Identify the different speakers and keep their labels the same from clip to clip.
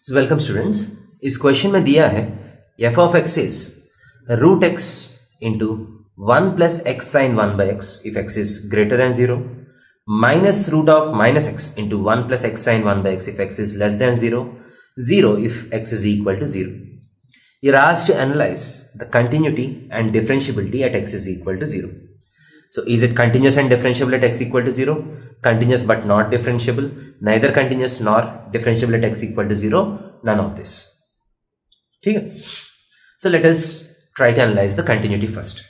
Speaker 1: So welcome students. इस question में दिया है f of x is root x into 1 plus x sin 1 by x if x is greater than 0 minus root of minus x into 1 plus x sin 1 by x if x is less than 0 0 if x is equal to 0. You're asked to analyze the continuity and differentiability at x is equal to 0. So is it continuous and differentiable at x equal to 0? Continuous but not differentiable. Neither continuous nor differentiable at x equal to 0. None of this. Okay? So let us try to analyze the continuity first.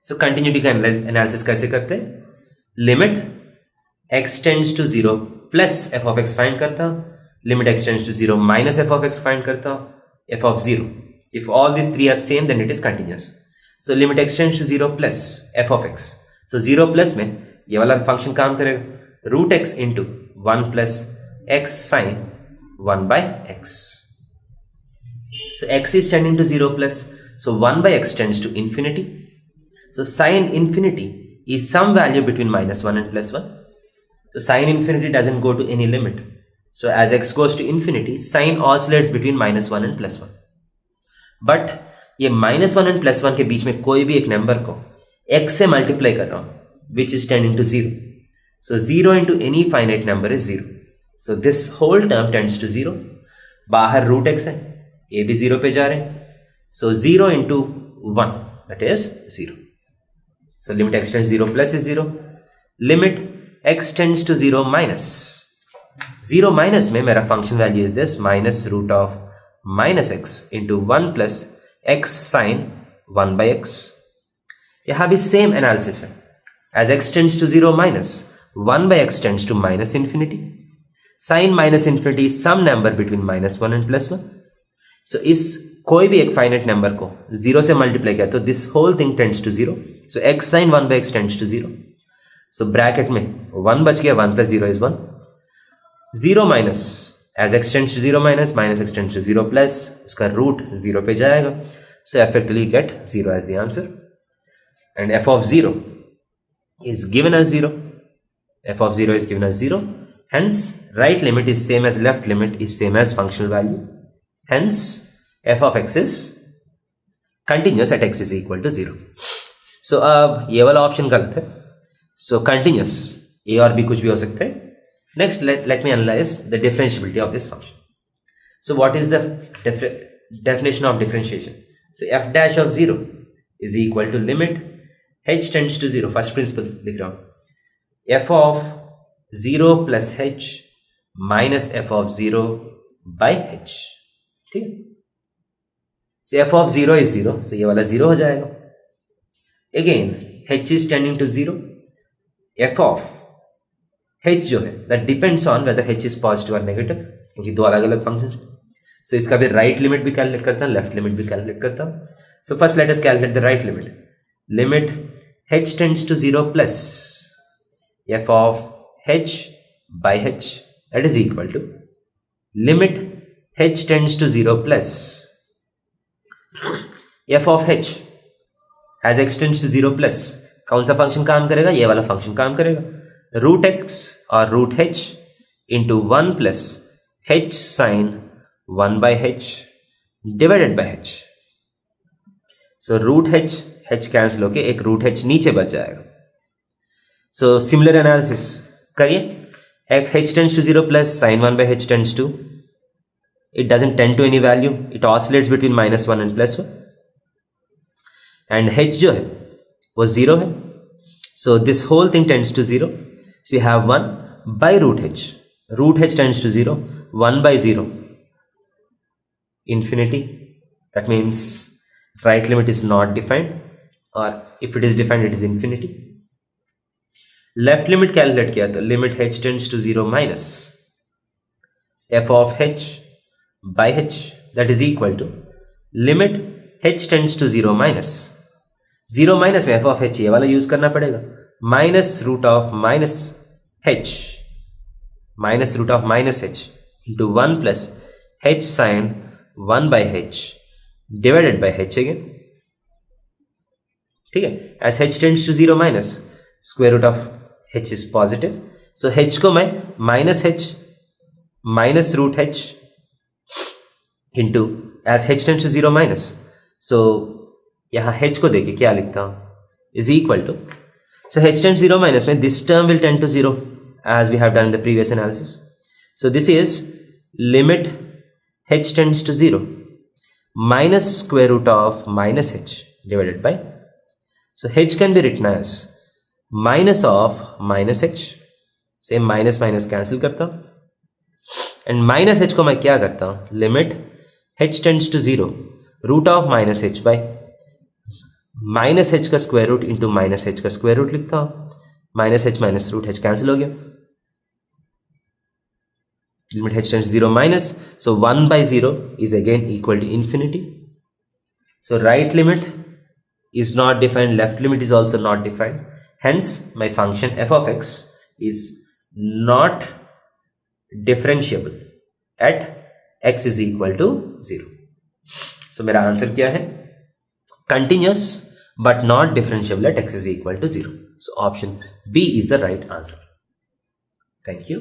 Speaker 1: So continuity का analysis कैसे करते हैं? Limit x tends to 0 plus f of x find करता. Limit x tends to 0 minus f of x find करता. F of 0. If all these three are same, then it is continuous. So limit x tends to 0 plus f of x. So 0 plus में ये वाला function काम करेगा root x into 1 plus x sin 1 by x. So x is tending to 0 plus. So 1 by x tends to infinity. So sin infinity is some value between minus 1 and plus 1. So sin infinity doesn't go to any limit. So as x goes to infinity, sin oscillates between minus 1 and plus 1. But ये minus 1 and plus 1 के बीच में कोई भी एक number को x से multiply कर रहा हूं which is tending to 0. So 0 into any finite number is 0. So this whole term tends to 0. बाहर root x है, ये भी 0 पे जा रहे हैं. So 0 into 1 that is 0. So limit x tends to 0 plus is 0. Limit x tends to 0 minus. 0 minus में मेरा function value is this minus root of minus x into 1 plus x sin 1 by x. यहाँ भी same analysis है. As x tends to 0 minus 1 by x tends to minus infinity. Sin minus infinity is some number between minus 1 and plus 1. So इस कोई भी एक finite number को 0 से multiply किया तो this whole thing tends to 0. So x sin 1 by x tends to 0. So bracket में 1 बच गया 1 plus 0 is 1. 0 minus as x tends to 0 minus x tends to 0 plus उसका root 0 पे जाएगा. So effectively get 0 as the answer. And f of 0 is given as 0. F of 0 is given as 0. Hence right limit is same as left limit is same as functional value. Hence f of x is continuous at x is equal to 0. So अब ये वाला option गलत है. So continuous a और b कुछ भी हो सकते हैं. Next let me analyze the differentiability of this function. So what is the definition of differentiation? So f dash of 0 is equal to limit h tends to 0. First principle लिख रहा हूँ. F of 0 plus h minus f of 0 by h. ठीक है. So f of 0 is 0. So ये वाला 0 हो जाएगा. Again h is tending to 0. F of h जो है that depends on whether h is positive or negative क्योंकि दो अलग अलग फंक्शंस हैं. So इसका भी right limit भी कैलकुलेट करता हूँ, left limit भी कैलकुलेट करता हूँ. So first let us calculate the right limit. Limit h tends to 0 plus f of h by h that is equal to limit h tends to 0 plus f of h as x tends to 0 plus कौन सा function काम करेगा? ये वाला function काम करेगा. root x or root h into 1 plus h sin 1 by h divided by h. So root h cancel होके एक root h नीचे बच जाएगा. So similar analysis करिए. h tends to 0 plus sin 1 by h tends to, it doesn't tend to any value. It oscillates between minus 1 and plus 1. And h जो है वो 0 है. So this whole thing tends to 0. So you have 1 by root h. Root h tends to 0. 1 by 0. Infinity. That means right limit is not defined, or if it is defined it is infinity. Left limit calculate किया तो limit h tends to 0 minus f of h by h that is equal to limit h tends to 0 minus 0 minus में f of h ये वाला use करना पड़ेगा minus root of minus h into 1 plus h sin 1 by h divided by h again. ठीक है. As h tends to 0 minus square root of h is positive. So h को मैं minus h minus root h into, as h tends to 0 minus, so यहाँ h को देके क्या लिखता हूं, is equal to, so h tends 0 minus में this term will tend to 0 as we have done in the previous analysis. So this is limit h tends to 0 minus square root of minus h divided by, so h can be written as minus of minus h, same minus minus cancel करता हूं, and minus h को मैं क्या करता हूं, limit h tends to 0 root of minus h by minus h का square root into minus h का square root लिखता हूं, minus h root h cancel हो गया, limit h tends 0 minus, so 1 by 0 is again equal to infinity. So right limit is not defined, left limit is also not defined, hence my function f of x is not differentiable at x is equal to 0. So मेरा answer क्या है, continuous but not differentiable at x is equal to 0. So option B is the right answer. Thank you.